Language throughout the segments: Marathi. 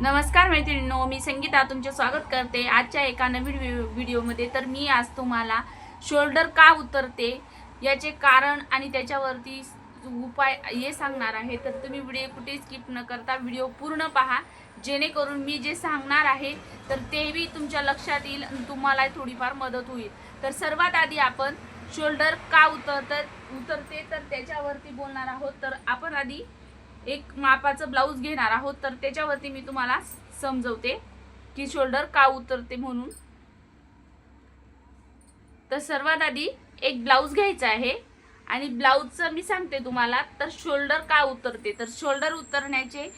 नमस्कार मैत्रिणींनो, मी संगीता तुमचे स्वागत करते आजच्या एका नवीन व्हिडिओमध्ये। तर मी आज तुम्हाला शोल्डर का उतरते याचे कारण आणि त्याच्यावरती उपाय हे सांगणार आहे। तर तुम्ही व्हिडिओ कुठे स्किप न करता व्हिडिओ पूर्ण पहा, जेणेकरून मी जे सांगणार आहे तर तेही तुमच्या लक्षात येईल आणि तुम्हाला थोडीफार मदत होईल। तर सर्वात आधी आपण शोल्डर का उतरते तर त्याच्यावरती बोलणार आहोत। तर आपण आधी एक मापाचं ब्लाऊज घेणार आहोत, तर त्याच्यावरती मी तुम्हाला समजवते की शोल्डर का उतरते म्हणून। तर सर्वात आधी एक ब्लाऊज घ्यायचा आहे आणि ब्लाऊजचं मी सांगते तुम्हाला। तर शोल्डर का उतरते, तर शोल्डर उतरण्याचे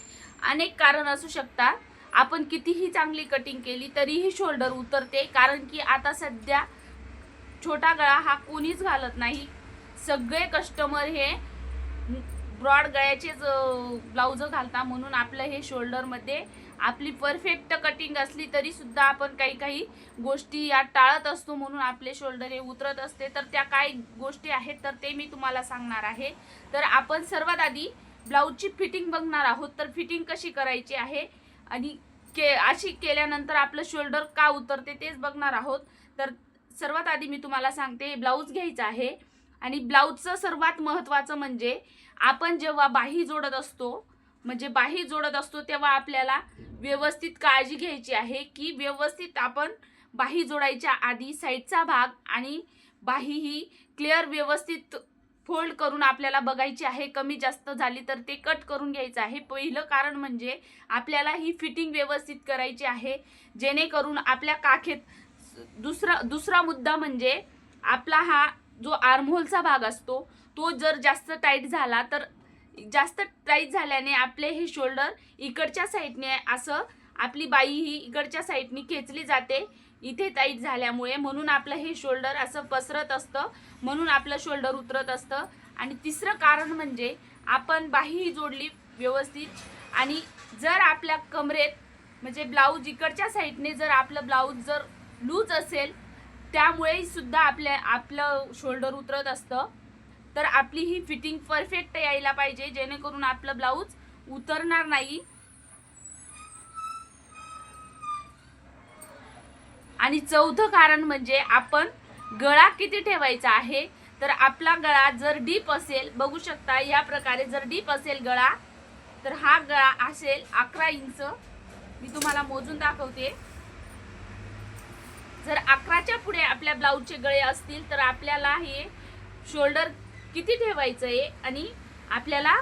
अनेक कारण असू शकतात। आपण कितीही चांगली कटिंग केली तरीही शोल्डर उतरते, कारण की आता सध्या छोटा गळा हा कोणीच घालत नाही। सगळे कस्टमर हे ब्रॉड गळ्याचेच ब्लाऊज घालता, म्हणून आपलं हे शोल्डर मध्ये आपली परफेक्ट कटिंग असली तरी सुद्धा आपण काही काही गोष्टी या टाळत असतो, म्हणून आपले शोल्डर हे उतरत असते। तर त्या काय गोष्टी आहेत तर ते मी तुम्हाला सांगणार आहे। तर आपण सर्वात आधी ब्लाऊजची फिटिंग बघणार आहोत। तर फिटिंग कशी करायची आहे आणि अशी केल्यानंतर आपलं शोल्डर का उतरते तेच बघणार आहोत। तर सर्वात आधी मी तुम्हाला सांगते, ब्लाऊज घ्यायचा आहे आणि ब्लाऊजचं सर्वात महत्त्वाचं म्हणजे आपण जेव्हा बाही जोडत असतो, म्हणजे बाही जोडत असतो तेव्हा आपल्याला व्यवस्थित काळजी घ्यायची आहे की व्यवस्थित आपण बाही जोडायच्या आधी साईडचा भाग आणि बाही ही क्लिअर व्यवस्थित फोल्ड करून आपल्याला बघायची आहे। कमी जास्त झाली तर ते कट करून घ्यायचं आहे। पहिलं कारण म्हणजे आपल्याला ही फिटिंग व्यवस्थित करायची आहे, जेणेकरून आपल्या काखेत दुसरा मुद्दा म्हणजे आपला हा जो आर्महोलचा भाग असतो तो जर जास्त टाईट झाला तर जास्त टाईट झाल्याने आपले हे शोल्डर इकडच्या साईडने असं आपली बाई ही इकडच्या साईडने खेचली जाते इथे टाईट झाल्यामुळे, म्हणून आपलं हे शोल्डर असं पसरत असतं, म्हणून आपलं शोल्डर उतरत असतं। आणि तिसरं कारण म्हणजे आपण बाही जोडली व्यवस्थित, आणि जर आपल्या कमरेत म्हणजे ब्लाऊज इकडच्या साईडने जर आपलं ब्लाऊज जर लूज असेल त्यामुळे सुद्धा आपलं शोल्डर उतरत असतं। तर आपली ही फिटिंग परफेक्ट यायला पाहिजे, जेणेकरून आपलं ब्लाऊज उतरणार नाही। आणि चौथं कारण म्हणजे आपण गळा किती ठेवायचा आहे। तर आपला गळा जर डीप असेल, बघू शकता या प्रकारे जर डीप असेल गळा, तर हा गळा असेल 11 इंच। मी तुम्हाला मोजून दाखवते। जर 11च्या पुढे आपल्या ब्लाऊजचे गळे असतील तर आपल्याला हे शोल्डर किती ठेवायचं आहे आणि आपल्याला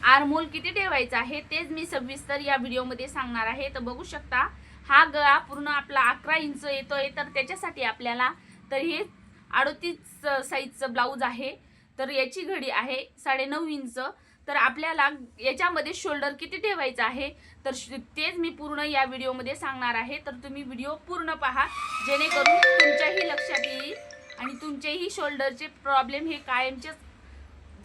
आर्महोल किती ठेवायचा आहे तेच मी सविस्तर या व्हिडिओमध्ये सांगणार आहे। तर बघू शकता हा गळा पूर्ण आपला 11 इंच येतोय, तर त्याच्यासाठी आपल्याला तर हे 38 साईजचं ब्लाऊज आहे, तर याची घडी आहे 9.5 इंच। तर आपल्याला याच्यामध्ये शोल्डर किती ठेवायचं आहे तर तेच मी पूर्ण या व्हिडिओमध्ये सांगणार आहे। तर तुम्ही व्हिडिओ पूर्ण पहा, जेणेकरून तुमच्याही लक्षात येईल आणि तुमचेही शोल्डरचे प्रॉब्लेम हे कायमचे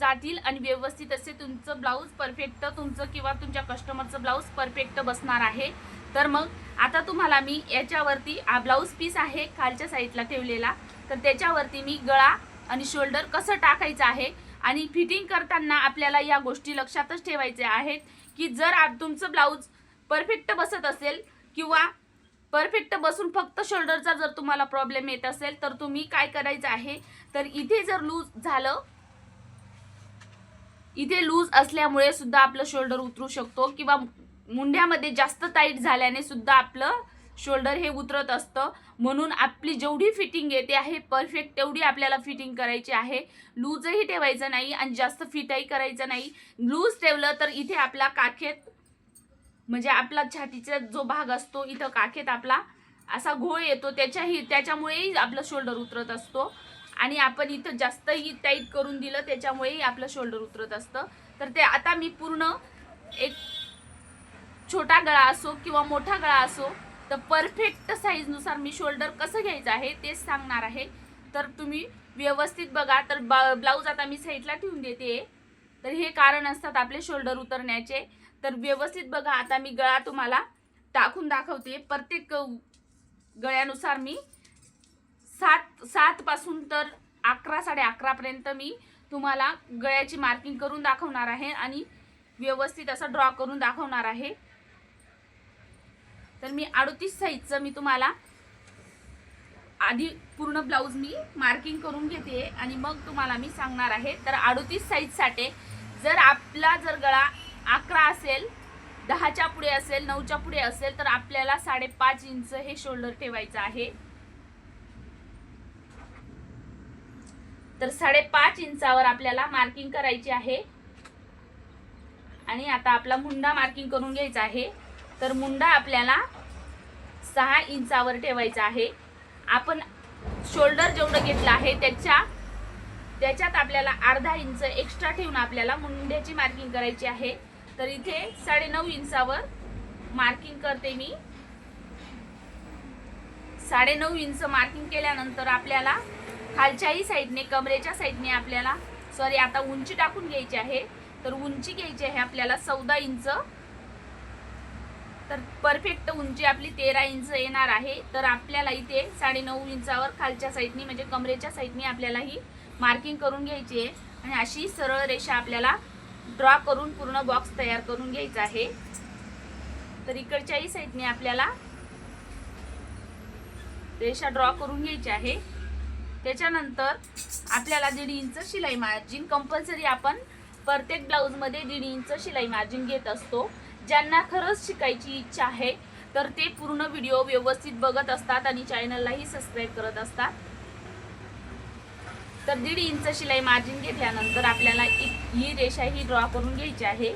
जातील आणि व्यवस्थित असे तुमचं ब्लाऊज परफेक्ट तुमचं किंवा तुमच्या कस्टमरचं ब्लाऊज परफेक्ट बसणार आहे। तर मग आता तुम्हाला मी याच्यावरती ब्लाऊज पीस आहे खालच्या साईडला ठेवलेला, तर त्याच्यावरती मी गळा आणि शोल्डर कसं टाकायचं आहे आणि फिटिंग करताना आपल्याला या गोष्टी लक्षातच ठेवायच्या आहेत की जर तुमचं ब्लाऊज परफेक्ट बसत असेल किंवा परफेक्ट बसून फक्त शोल्डरचा जर तुम्हाला प्रॉब्लेम येत असेल तर तुम्ही काय करायचं आहे, तर इथे जर लूज झालं, इथे लूज असल्यामुळे सुद्धा आपलं शोल्डर उतरू शकतो, किंवा मुंड्यामध्ये जास्त टाईट झाल्याने सुद्धा आपलं शोल्डर हे उतरत असतं। म्हणून आपली जेवढी फिटिंग येते आहे परफेक्ट तेवढी आपल्याला फिटिंग करायची आहे। लूजही ठेवायचं नाही आणि जास्त फिटही करायचं नाही। लूज ठेवलं तर इथे आपला काखेत म्हणजे आपला छातीचा जो भाग असतो इथं काखेत आपला असा घोळ येतो, त्याच्यामुळेही आपलं शोल्डर उतरत असतो। आणि आपण इथं जास्तही टाईट करून दिलं त्याच्यामुळेही आपलं शोल्डर उतरत असतं। तर ते आता मी पूर्ण एक छोटा गळा असो किंवा मोठा गळा असो तर परफेक्ट साईजनुसार मी शोल्डर कसं घ्यायचं आहे तेच सांगणार आहे। तर तुम्ही व्यवस्थित बघा। तर ब्लाऊज आता मी साईडला ठेवून देते, तर हे कारण असतात आपले शोल्डर उतरण्याचे। तर व्यवस्थित बघा, आता मी गळा तुम्हाला टाकून दाखवते। प्रत्येक गळ्यानुसार मी 7 पासून तर 11 साडे 11 पर्यंत मी तुम्हाला गळ्याची मार्किंग करून दाखवणार आहे आणि व्यवस्थित असा ड्रॉ करून दाखवणार आहे। तर मी 38 साईजचं मी तुम्हाला आधी पूर्ण ब्लाऊज मी मार्किंग करून घेते आणि मग तुम्हाला मी सांगणार आहे। तर 38 साईजसाठी जर आपला गळा 11 असेल, 10च्या पुढे असेल, 9च्या पुढे असेल तर आपल्याला 5.5 इंच हे शोल्डर ठेवायचं आहे। तर 5.5 इंचावर आपल्याला मार्किंग करायची आहे। आणि आता आपला मुंडा मार्किंग करून घ्यायचा आहे। तर मुंडा आपल्याला 6 इंचावर ठेवायचा आहे। आपण शोल्डर जेवढं घेतलं आहे त्याच्यात आपल्याला अर्धा इंच एक्स्ट्रा ठेवून आपल्याला मुंड्याची मार्किंग करायची आहे। तर इथे 9.5 इंचावर मार्किंग करते मी। 9.5 इंच मार्किंग केल्यानंतर आपल्याला खालच्याही साईडने, कमरेच्या साईडने आपल्याला आता उंची टाकून घ्यायची आहे। तर उंची घ्यायची आहे आपल्याला 14 इंच। तर परफेक्ट उंची आपली 13 इंच येणार आहे। तर आपल्याला इथे 9.5 इंचावर खालच्या साईडने म्हणजे कमरेच्या साईडने आपल्याला ही मार्किंग करून घ्यायची आहे। आणि अशी सरळ रेषा आपल्याला ड्रॉ करून पूर्ण बॉक्स तयार करून घ्यायचा आहे। तर इकडच्याही साईडने आपल्याला रेषा ड्रॉ करून घ्यायची आहे। त्याच्यानंतर आपल्याला 1.5 इंच शिलाई मार्जिन कंपल्सरी आपण प्रत्येक ब्लाऊज मध्ये 1.5 इंच शिलाई मार्जिन घेत असतो। ज्यांना खरंच शिकायची इच्छा आहे तर ते पूर्ण व्हिडिओ व्यवस्थित बघत असतात आणि चॅनललाही सबस्क्राइब करत असतात। तर 1.5 इंच शिलाई मार्जिन घेतल्यानंतर आपल्याला ही रेषा ही ड्रॉ करून घ्यायची आहे।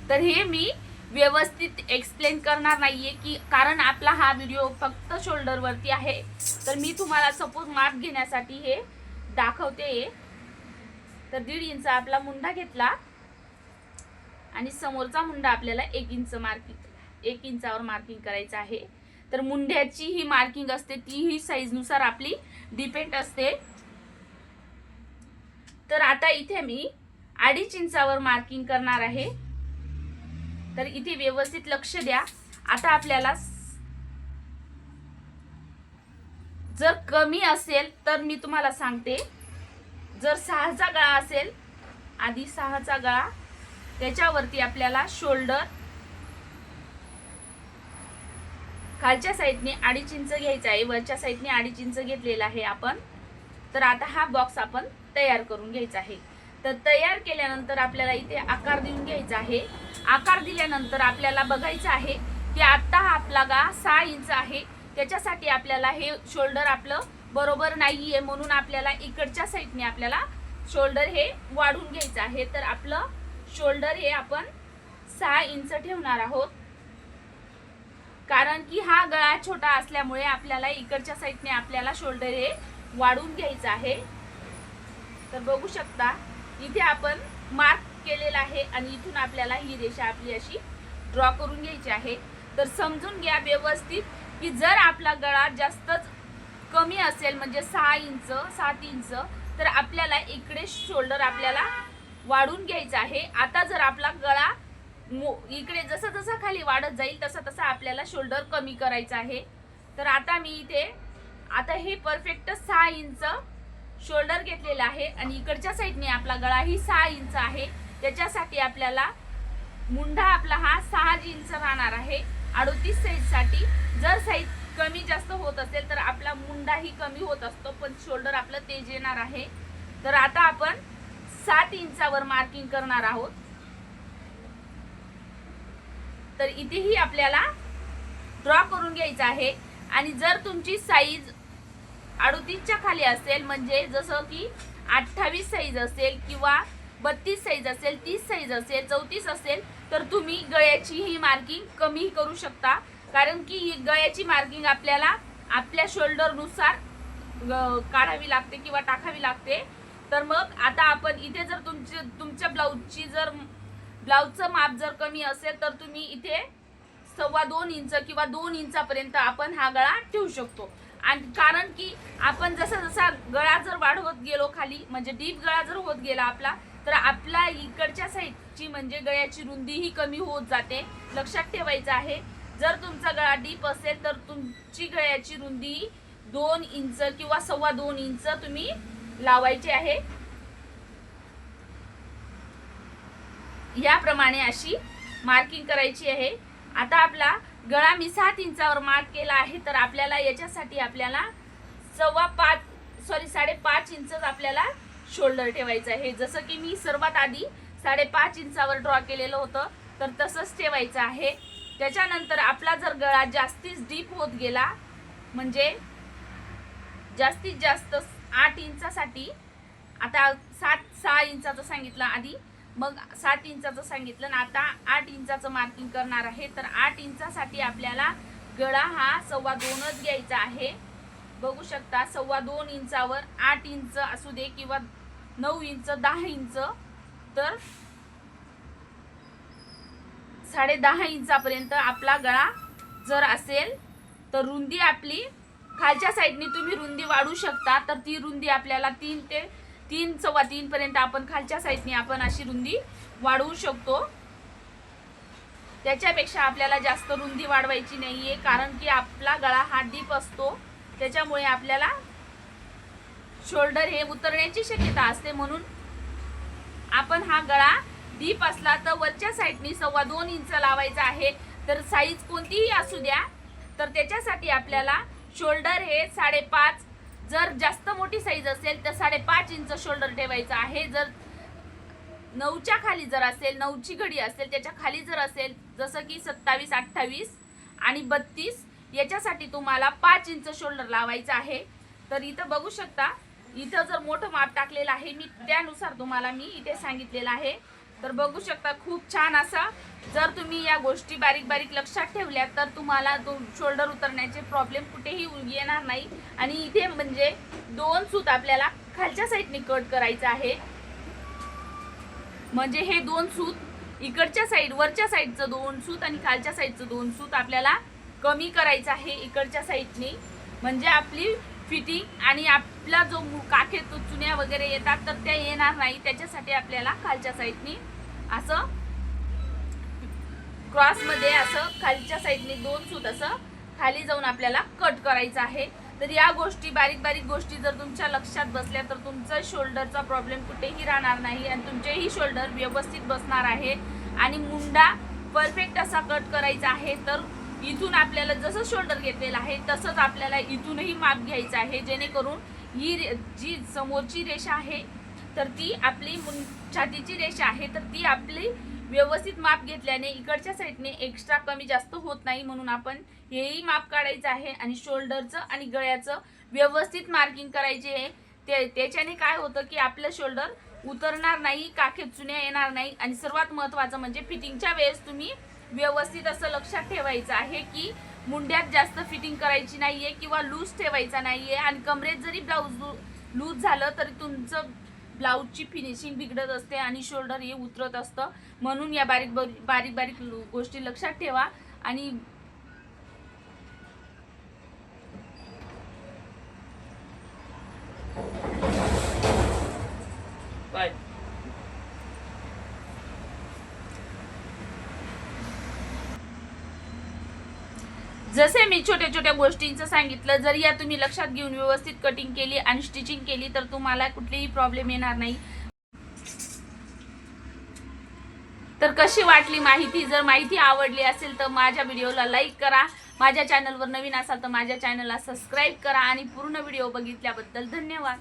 तर हे मी व्यवस्थित एक्सप्लेन करणार नाहीये की कारण आपला हा व्हिडिओ फक्त शोल्डर वरती आहे। तर मी तुम्हाला सपोज माप घेण्यासाठी हे दाखवते। तर 1.5 इंच आपला मुंडा घेतला आणि समोरचा मुंडा आपल्याला 1 इंचावर मार्किंग करायचा आहे। तर मुंड्याची ही मार्किंग असते ती ही साईज नुसार आपली डिपेंड असते। तर आता इथे मी 2.5 इंचावर मार्किंग करणार आहे। तर इथे व्यवस्थित लक्ष द्या। आता आपल्याला जर कमी असेल तर मी तुम्हाला सांगते, जर 6चा गळा असेल, आधी 6चा गळा, त्याच्यावरती आपल्याला शोल्डर खालच्या साईडने 2.5 इंच घ्यायचा आहे, वरच्या साईडने 2.5 इंच घेतलेला आहे आपण। तर आता हा बॉक्स आपण तयार करून घ्यायचा आहे। तर तयार केल्यानंतर आपल्याला इथे आकार देऊन घ्यायचा आहे। आकार दिल्यानंतर आपल्याला बघायचं आहे की आता आपला गळा 6 इंच आहे, त्याच्यासाठी आपल्याला हे शोल्डर आपलं बरोबर नाहीये, म्हणून आपल्याला इकडच्या साईडने आपल्याला शोल्डर हे वाढून घ्यायचं आहे। तर आपलं शोल्डर हे आपण 6 इंच ठेवणार आहोत, कारण की हा गळा छोटा असल्यामुळे आपल्याला इकडच्या साईडने आपल्याला शोल्डर हे वाढून घ्यायचं आहे। तर बघू शकता इथे आपण मार्क केलेला आहे आणि इथून आपल्याला ही रेषा आपली अशी ड्रॉ करून घ्यायची आहे। तर समजून घ्या व्यवस्थित की जर आपला गळा जास्तच कमी असेल म्हणजे 6 इंच 7 इंच तर आपल्याला इकडे शोल्डर आपल्याला वाढून घ्यायचा आहे। आता जर आपला गळा इकडे जसं जसं खाली वाढत जाईल तसं तसं आपल्याला शोल्डर कमी करायचा आहे। तर आता मी इथे हे परफेक्ट 6 इंच शोल्डर घेतलेला आहे आणि इकडच्या साईडने आपला गळा ही 6 इंच आहे, त्याच्यासाठी आपल्याला मुंडा आपला हा 6 इंच राहणार आहे 38 साईज साठी। जर साईज कमी जास्त होत असेल तर आपला मुंडा ही कमी होत असतो, पण शोल्डर आपलं तेज येणार आहे। तर आता आपण 7 इंचावर मार्किंग करणार आहोत। तर इथेही आपल्याला ड्रॉ करून घ्यायचं आहे। आणि जर तुमची साईज 38च्या खाली असेल म्हणजे जसं की 28 साईज असेल किंवा 32 साईज असेल, 30 साईज असेल, 34 असेल तर तुम्ही गळ्याची ही मार्किंग कमी करू शकता, कारण की गळ्याची मार्किंग आपल्याला आपल्या शोल्डर नुसार काढावी लागते किंवा टाकावी लागते। तर मग आता आपण इथे जर तुमच्या ब्लाऊजचं माप जर कमी असेल तर तुम्ही इथे 2.25 इंच किंवा 2 इंचापर्यंत आपण हा गळा ठेवू शकतो। आणि कारण की आपण जसा गळा जर वाढवत गेलो खाली म्हणजे डीप गळा जर होत गेला आपला तर आपला इकडच्या साईडची म्हणजे गळ्याची रुंदी ही कमी होत जाते। लक्षात ठेवायचं आहे, जर तुमचा गळा डीप असेल तर तुमची गळ्याची रुंदी 2 इंच किंवा 2.25 इंच तुम्ही लावायची आहे। याप्रमाणे अशी मार्किंग करायची आहे। आता आपला गळा मी 7 इंचावर मार्क केला आहे, तर आपल्याला याच्यासाठी आपल्याला 5.5 इंचच आपल्याला शोल्डर ठेवायचं आहे। जसं की मी सर्वात आधी 5.5 इंचावर ड्रॉ केलेलं होतं, तर तसंच ठेवायचं आहे। त्याच्यानंतर आपला जर गळा जास्तीच डीप होत गेला, म्हणजे जास्तीत जास्त 8 इंचासाठी, आता 6 इंचाचं सांगितलं आधी, मग 7 इंचाचं सांगितलं आणि आता 8 इंचाचं मार्किंग करणार आहे। तर 8 इंचासाठी आपल्याला गळा हा 2.25च घ्यायचा आहे। बघू शकता 2.25 इंचावर 8 इंच असू दे किंवा 9 इंच 10 इंच, तर 10.5 इंचापर्यंत आपला गळा जर असेल तर रुंदी आपली खालच्या साईडने तुम्ही रुंदी वाढू शकता। तर ती रुंदी आपल्याला 3.25 पर्यंत आपण खालच्या साईडने आपण अशी रुंदी वाढवू शकतो। त्याच्यापेक्षा आपल्याला जास्त रुंदी वाढवायची नाहीये, कारण की आपला गळा हा डीप असतो, त्याच्यामुळे आपल्याला शोल्डर हे उतरण्याची शक्यता असते। म्हणून आपण हा गळा डीप असला तर वरच्या साईडने 2.25 इंच लावायचा आहे। तर साईज कोणतीही असू द्या, तर त्याच्यासाठी आपल्याला शोल्डर हे 5.5, जर जास्त मोठी साईज असेल तर 5.5 इंच शोल्डर ठेवायचं आहे। जर 9च्या खाली जर असेल, 9ची घडी असेल, त्याच्या खाली जर असेल, जसं की 27, 28 आणि 32, याच्यासाठी तुम्हाला 5 इंच शोल्डर लावायचं आहे। तर इथं बघू शकता, इथं जर मोठं माप टाकलेलं आहे मी, त्यानुसार तुम्हाला मी इथे सांगितलेलं आहे। तर बघू शकता खूप छान असा, जर तुम्ही या गोष्टी बारीक बारीक लक्षात ठेवल्या तर तुम्हाला शोल्डर उतरण्याचे प्रॉब्लेम कुठेही येणार नाही। आणि इथे म्हणजे 2 सूत आपल्याला खालच्या साईडने कट करायचं आहे, म्हणजे हे 2 सूत इकडच्या साईड, वरच्या साईडचं 2 सूत आणि खालच्या साईडचं 2 सूत आपल्याला कमी करायचं आहे इकडच्या साईडने, म्हणजे आपली फिटिंग आणि आपला जो काखेत चुन्या वगैरे येतात तर त्या येणार नाही। त्याच्यासाठी आपल्याला खालच्या साईडने असं क्रॉस मध्ये असं खालच्या साईडने 2 सूत असं खाली जाऊन आपल्याला कट करायचं आहे। तर या गोष्टी बारीक बारीक गोष्टी जर तुमच्या लक्षात बसल्या तर तुमचा शोल्डरचा प्रॉब्लेम कुठेही राहणार नाही आणि तुमचेही शोल्डर व्यवस्थित बसणार आहे। आणि मुंडा परफेक्ट असा कट करायचा आहे। तर इथून आपल्याला जसं शोल्डर घेतलेलं आहे तसंच आपल्याला इथूनही माप घ्यायचं आहे, जेणेकरून ही जी समोरची रेषा आहे तर ती आपली छातीची रेषा आहे, तर ती आपली व्यवस्थित माप घेतल्याने इकडच्या साईडने एक्स्ट्रा कमी जास्त होत नाही। म्हणून आपण हेही माप काढायचं आहे आणि शोल्डरचं आणि गळ्याचं व्यवस्थित मार्किंग करायचे आहे। त्याच्याने काय होतं की आपलं शोल्डर उतरणार नाही, काखेत चुन्या येणार नाही आणि सर्वात महत्त्वाचं म्हणजे फिटिंगच्या वेळेस तुम्ही व्यवस्थित असं लक्षात ठेवायचं आहे की मुंड्यात जास्त फिटिंग करायची नाहीये किंवा लूज ठेवायचा नाहीये। आणि कमरेत जरी ब्लाऊज लूज झालं तरी तुमचं ब्लाऊजची फिनिशिंग बिघडत असते आणि शोल्डर हे उतरत असतं। म्हणून या बारीक बारीक गोष्टी लक्षात ठेवा। आणि जसे मी छोट्या छोट्या गोष्टींचं सांगितलं, जर या तुम्ही लक्षात घेऊन व्यवस्थित कटिंग केली आणि स्टिचिंग केली तर तुम्हाला कुठलेही प्रॉब्लेम येणार नाही। तर कशी वाटली माहिती? जर माहिती आवडली असेल तर माझ्या व्हिडिओला लाईक करा, माझ्या चॅनलवर नवीन असाल तर माझ्या चॅनलला सबस्क्राईब करा आणि पूर्ण व्हिडिओ बघितल्याबद्दल धन्यवाद।